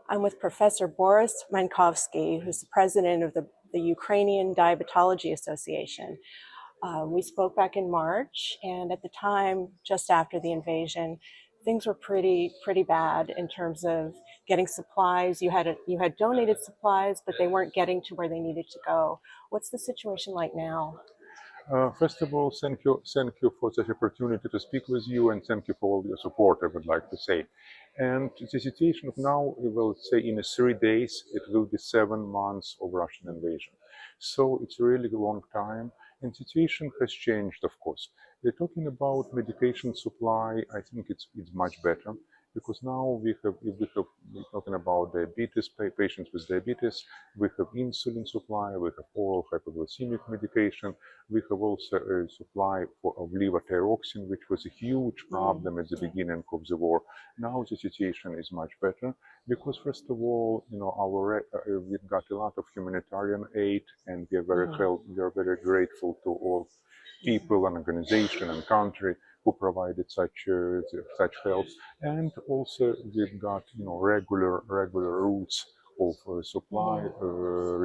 I'm with Professor Boris Mankovsky, who's the president of the Ukrainian Diabetology Association. We spoke back in March, and at the time, just after the invasion, things were pretty bad in terms of getting supplies. You had donated supplies, but they weren't getting to where they needed to go. What's the situation like now? First of all, thank you for this opportunity to speak with you, and thank you for all your support, I would like to say. And the situation of now, we will say in 3 days, it will be 7 months of Russian invasion. So it's really a long time, and situation has changed, of course. We're talking about medication supply. I think it's much better because now we're talking about diabetes patients with diabetes. We have insulin supply. We have oral hypoglycemic medication. We have also a supply of levothyroxine, which was a huge problem at the beginning of the war. Now the situation is much better because, first of all, we've got a lot of humanitarian aid, and we are very grateful to all people and organization and country who provided such help. And also we've got regular routes of supply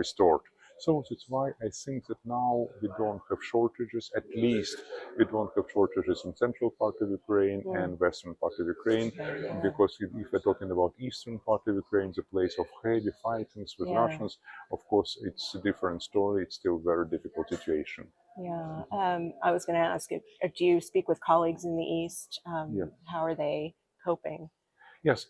restored. So that's why I think that now we don't have shortages. At least we don't have shortages in central part of Ukraine and western part of Ukraine, because if we're talking about eastern part of Ukraine, the place of heavy fightings with Russians, of course, it's a different story. It's still a very difficult situation. Yeah, I was going to ask, do you speak with colleagues in the East? How are they coping? Yes,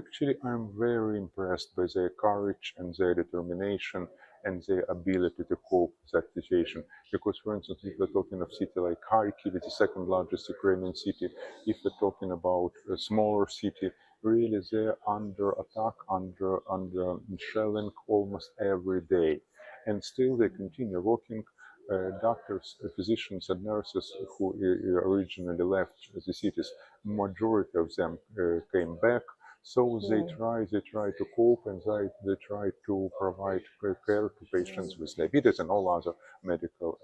actually, I'm very impressed by their courage and their determination and their ability to cope with that situation. Because, for instance, if we're talking of city like Kharkiv, it's the second largest Ukrainian city. If we're talking about a smaller city, really they're under attack, under shelling almost every day, and still they continue working. Doctors, physicians, and nurses who originally left the cities, majority of them came back. So they try to cope, and they try to provide care to patients with diabetes and all other medical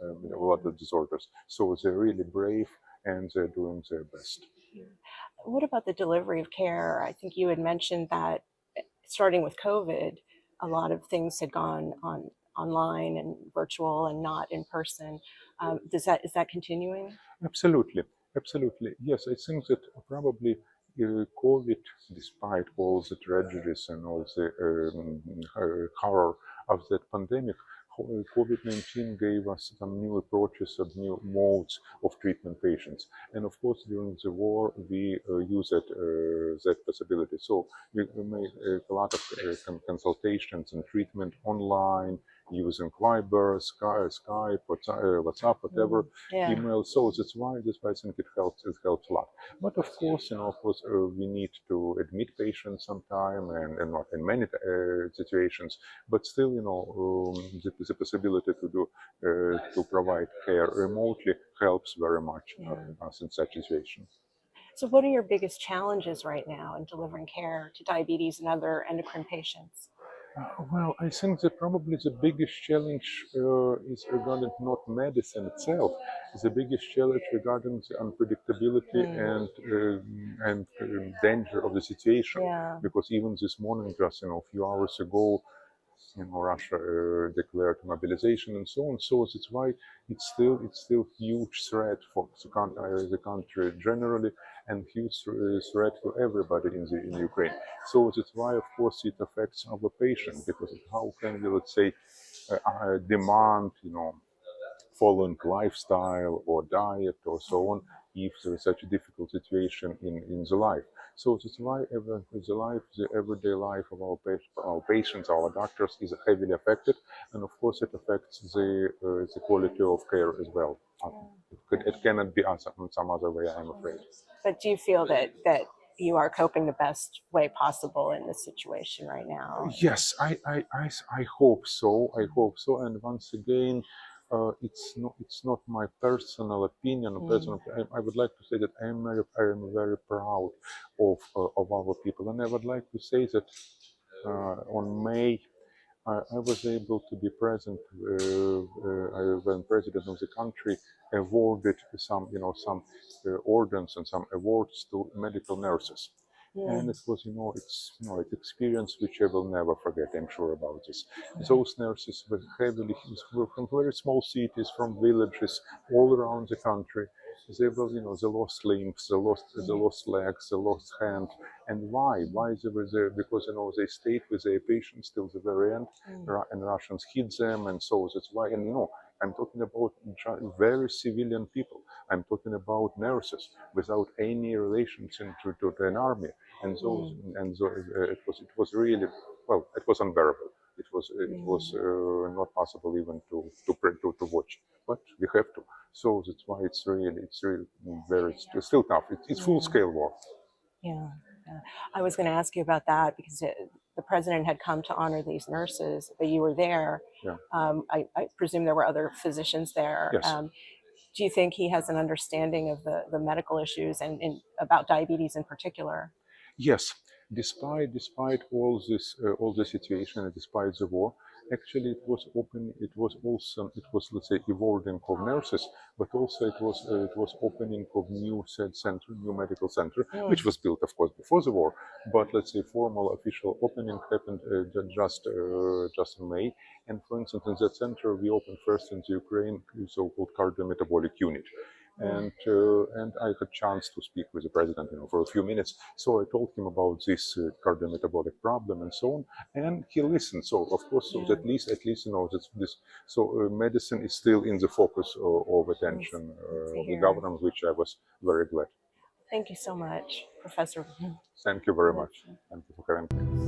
other disorders. So they're really brave, and they're doing their best. What about the delivery of care? I think you had mentioned that starting with COVID, a lot of things had gone online and virtual and not in person. Is that continuing? Absolutely, absolutely. Yes, I think that probably COVID, despite all the tragedies and all the horror of that pandemic, COVID-19 gave us some new approaches and new modes of treatment patients. And of course, during the war, we use that possibility. So we made a lot of consultations and treatment online, using Viber, Skype, WhatsApp, whatever, email. So that's why I think it helps a lot. But of course, we need to admit patients sometime, and not in many situations. But still, the possibility to provide care remotely helps very much us in such situations. So, what are your biggest challenges right now in delivering care to diabetes and other endocrine patients? Well, I think that probably the biggest challenge is regarding not medicine itself. The biggest challenge regarding the unpredictability and danger of the situation. Yeah. Because even this morning, just a few hours ago, Russia declared mobilization and so on. So that's why it's still huge threat for the country generally, and huge threat to everybody in Ukraine. So that's why, of course, it affects our patients, because how can we, let's say, demand, following lifestyle or diet or so on, if there is such a difficult situation in the life. So that's why the everyday life of our patients, our doctors, is heavily affected, and of course it affects the quality of care as well. It cannot be some other way, I'm afraid. But do you feel that you are coping the best way possible in this situation right now? Yes, I hope so. I hope so. And once again, it's not my personal opinion. I would like to say that I am very proud of our people, and I would like to say that on May I was able to be present when president of the country awarded some orders and some awards to medical nurses. And it was, an experience which I will never forget. I'm sure about this. Those nurses were from very small cities, from villages all around the country. They were, the lost limbs, the lost legs, the lost hand. And why? Why they were there? Because they stayed with their patients till the very end, and Russians hit them, and so that's why. And I'm talking about very civilian people. I'm talking about nurses without any relations to an army, and it was really, well, it was unbearable. It was not possible even to watch, but we have to. So that's why it's really it's still tough. It's full scale war. Yeah, yeah. I was going to ask you about that because the president had come to honor these nurses, but you were there. Yeah. I presume there were other physicians there. Yes. Do you think he has an understanding of the medical issues and about diabetes in particular? Yes, despite all the situation, and despite the war, actually it was open. It was also, let's say, evolving of nurses, but also it was opening of new medical center, which was built, of course, before the war. But let's say formal official opening happened just in May. And for instance, in that center we opened first in the Ukraine so-called cardiometabolic unit. And I had a chance to speak with the president, for a few minutes. So I told him about this cardiometabolic problem and so on, and he listened. So of course, so at least medicine is still in the focus of attention of the government, which I was very glad. Thank you so much, Professor. Thank you very much. Thank you for having me.